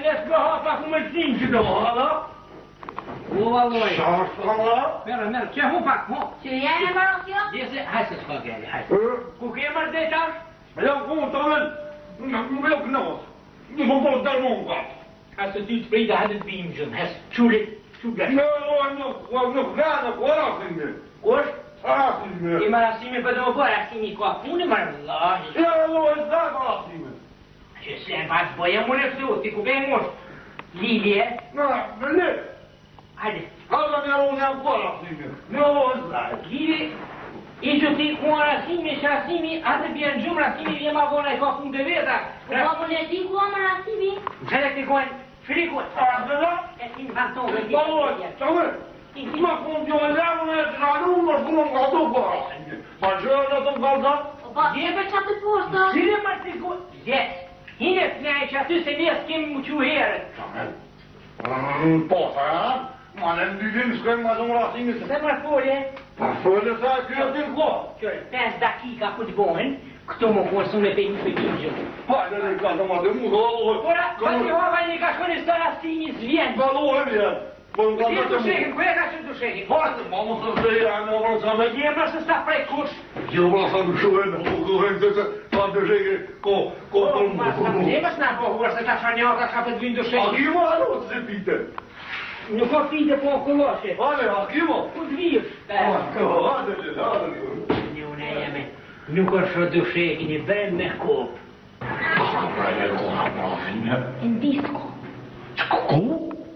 Let's go hapa ku më tin që do, hala? O valloj. Merë, që hu pak, hu. Që janë e marrë kjo? Dese, hajse s'ka gjelli, hajse. Ku ke marrë dhe tash? Ja, ku të men, nuk me kënos, nuk më po të dërmon ka. Hajse ty të prejda hadë të bimë gjëmë, hajse, qulli, qulli. Nuk vënë, ku rasin me. Kush? Rasin me. I marasimi për të më bërë, asimi ka punë, marrë, Allah. Ja, e zda rasin me. Që s'le pas boja më leftu, ti ku ke mosh? Lilje? Na, me le. Hajde. Hala me arroni janë ku rasin me. Në e zda. Lilje, i që ti ku rasimi, shasimi, atë bjerë gjumë rasimi, vje ma vona i ka punë të veta. Po më le ti ku ama rasimi? Gjere ti kuen, frikut. A, dhe da? E ti në vanton, e ti Baloj, qëve? Ma kun t'jo e levën e të ralu, më shkunë nga të ku rasin me. Ma gjërë në të më kalzat? Po, jebe që atë posta? Qire ma ti ku... Yes. Hine t'naj që aty se nes kemi mu që herët. Po, sa janë? Ma në ndyvim s'kojmë ma shumë rasimi se... Se më folje? Pa folje sa kjo t'il ko? Qërë, 5 dakika ku t'bohen, këto më konë së me pejnë për bimë gjëmë. Hajde dhe ka të ma dhe mu gëllohë. Pora, për një hova një ka shkoni së rasimi s'vjen. Gëllohë vjen. Ti e të shekin, ku e ka që të shekin? Hajde, ma më së shë janë në vërë sa me... Je më së sta prej kush? Jo më sa në shuhe në gëllohën të se ta të sheke ko të më. Je më së na pohur se ta shanjaka ka të dhvinë të A shekin. kima alo të se pite? Nuk o pite po kulloshe. Hajde, a kima? Ku t'vish? Hajde që hajde. Njune jeme, nuk o shë të shekin i ben me kop. Në disko. Ku?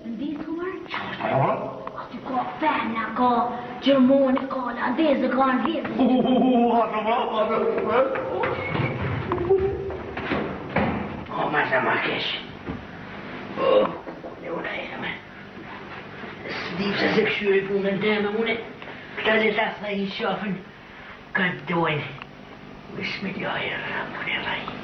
Në disko marë? Aty ka fena, ka Gjermoni, ka Landeze, ka Angleze. O, ma sa ma kesh. O, njune jeme. S'dip se këshyri punën teme, mune. Këta dhe tas në i shofën, këtë dojnë. Bismillahirrahmanirrahim.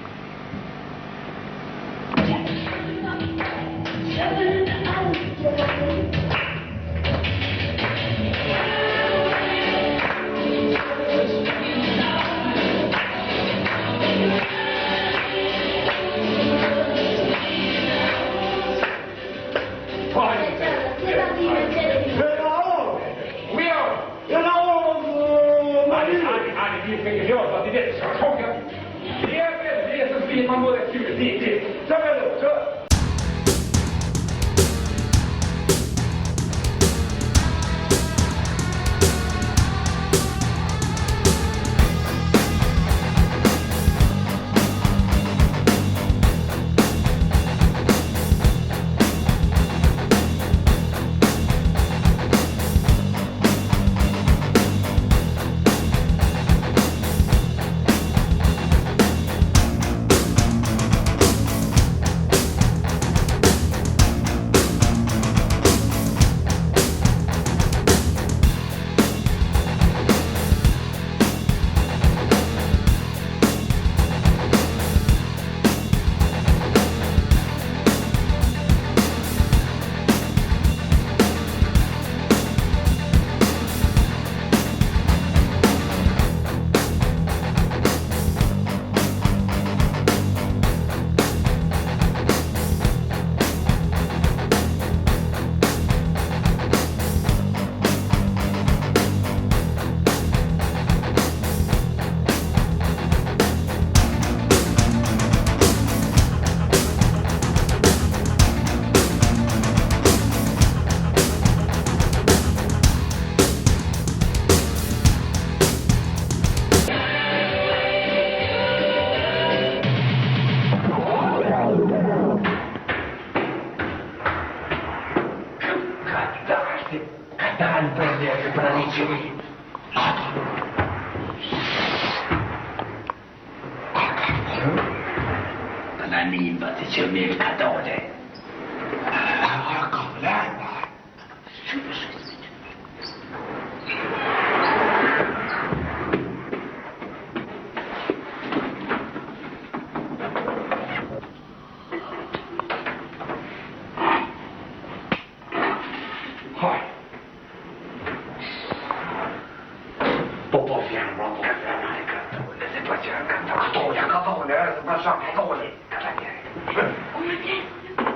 nere se ma shak katole.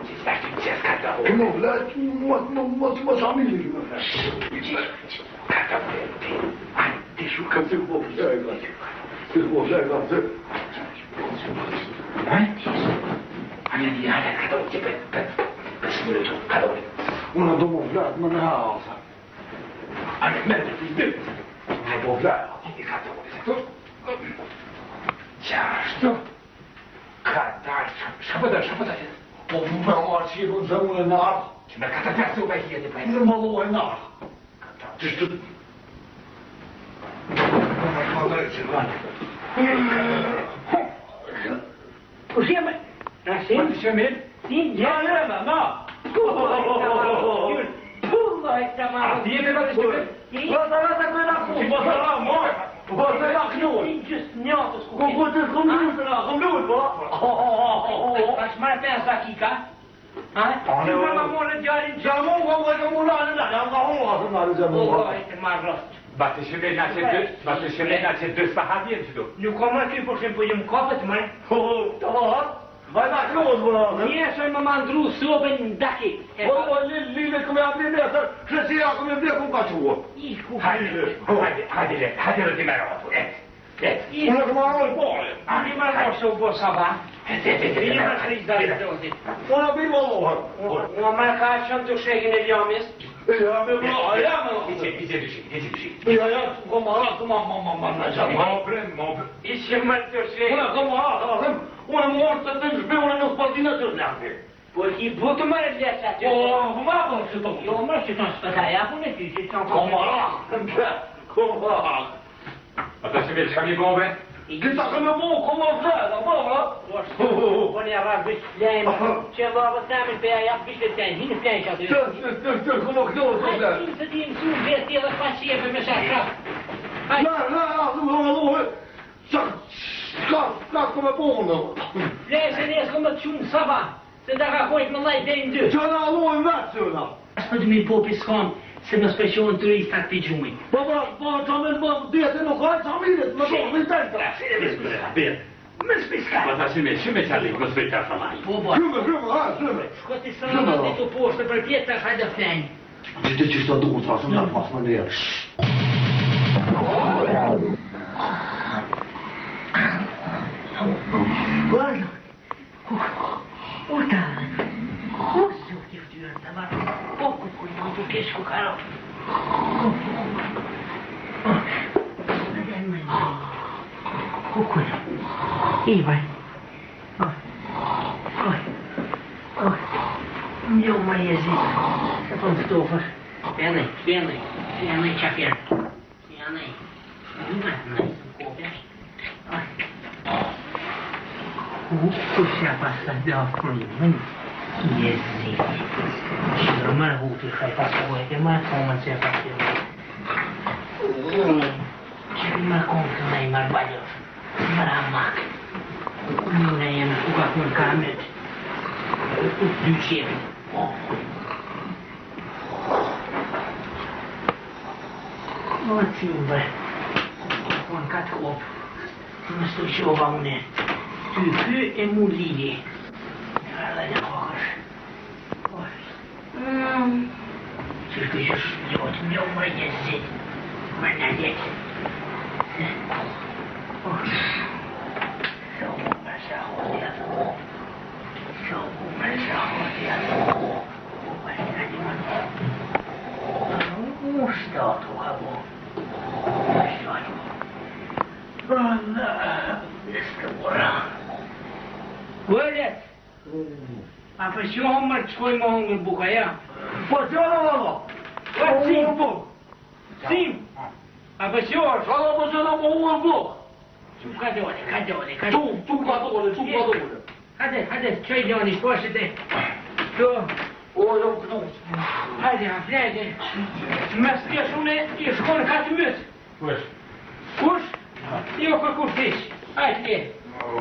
Që s'ta që qes katole? Më vlet, mos amili më vlet. Katole, ti shu kam të po vlejga. Ti po vlejga të. Ani di hajde katole që për minutu, katole. Unë do më vlet, më në hasa. Ani mërë të dy. Unë po vlet, ti katole. Qashtu? Katar, shapëta. Po më marë që i kënë zëmë në narë. Që me katar të u bëjtë jetë i bëjtë. Në më lojë narë. Katar, që shtu... Më dojë që në Po sheme? Ma të shemin? Sim, Ja, jema, ma! Pulla e këta marë. A ti jete me të shemin? Vata këna ku, vata ra, moj! Vata ra kënoj! Sim gjësë njatës ku Ku të kom lujtë, po? Pash marë 5 dakika? Ti më morë djalin që... Gjamon, ka më mulanë, nga hoa, të marë gjamon. O, e të marë rost. Bate shemin nga që dy sahat jenë që do. Nuk ka marë ty, por shemë po jem kapët, mërë. Të hatë? Vaj da klozë, më Njesoj më mandru sobën në dakik. O, lile këmë e apri mesër, shësia këmë e vle këmë ka qua. Hajde rëti me rotu, Unë këmë arroj pare. Ani më rrë se u bo sabah. Vini më kriz da të dotit. Unë abim allohër. Unë më ka qënë të shekin e ljamis. Ja, me bra, ja me Ice dyshi. Ja, këmë arrat, këmë në gjatë. Ma prem. Ice më të shekin. Unë këmë arrat, unë më orë të të nëshbe, unë në spazina të zlakë. Po i butë më rëllës aty. Po, ma përë që të më. Jo, më që të në spëtaja, ku në ty që të në Këmë arrat. Ata që vetë shka mi bove? Gjitha këmë bo, këmë vëzë, Po një rrë vështë flejmë, që vëvë të namin për aja vështë të tenë, hinë flejnë që aty. Të këmë këllë të Hajtë tim të ti mësu vesti edhe pa qepe me shakra. Ska këmë bonë. Flejë se nesë këmë të qumë saba, se da ka kojtë më lajtë dhe në dy. Që në alojnë vetë që në. Ashtë të mi popi s'kam, se më speqohen turistat për gjumit. Po, që me të djetë nuk hajtë që amirit, me do, me të të. Më spiska. Po ta shime qali, më spejta famaj. Po, bo. Shumë. Shkoti së në të të poshtë për pjetë të hajde flejnë. Gjithë që shtë duhet, sa shumë në pas më njerë. Guarda. Uita. Osso que ftyrën të marrë. Po, ku në të kesh ku karo. Kukuj. Ivaj. Mjau më jezit. Se po në stofër. Pjenaj qafjer. Pjenaj. Në kopja. Kusja pasta dafrën. Jezit. Shërë mërë huti shaj pasë e mërë komën se pasë. Që mërë komën të nej mërë baljës. Mërë amak. Njëne jemë ku ka kënë kamet. Dy qepi. O cimbre. Unë ka të kopë. Më së të qova une. Ty kë e mu lili. Në arda në kokësh. Qërë që shëllot mjau më jezit. Më në jetë. Shogu më shahotja. Shtato ka bo. Shtato. Vëllet! A për që më mërë të shkoj më hongër buka, ja? Po që në vëllo? Sim! A për që është? Shalo po që në më hongër buk? Tu ka dole. Tu ka dole. Hajde, qoj Joni, poshtë te. Tu. O, jo këtu. Hajde, hajde. Më s'kesh une i shkonë ka të mësë. Kush? Jo për kush tish. Hajde,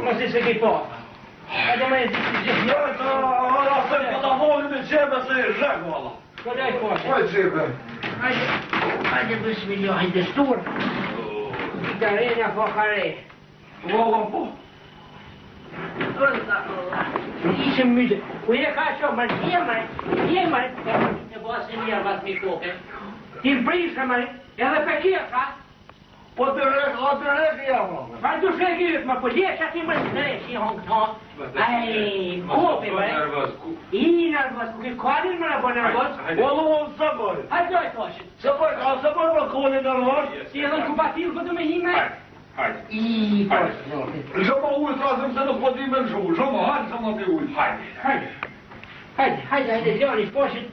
mos i se ki po. Hajde më e zi të gjithë. Hala, se këta volin me qebe se i zhek, valla. Kodaj poshtë. Oj, qebe. Hajde, bismillah, hajde stur. Darenja po kare. Valla, po. Ishim myte. U e ka shumë, jemër. E basi njerë vas mi koke. Ti më prishë, mërë, edhe për kje, ka? Po të reki jam. Pa të shrekirët, më përgjesh ati më shreshi, hongë të. Aj, kope, mërë. I nërvës, ku këllin më në po nërvës. O lu unë së bërë. Hajtë dojtë toshë. Së bërë më këllin nërvës. Si edhe në kupatilë këtu me hime. Hajde. I, poshë. Shumë ujë trasëm se nuk po di me në shumë. Shumë, hajde, shumë ati ujë. Hajde. Hajde, Gjoni, poshë.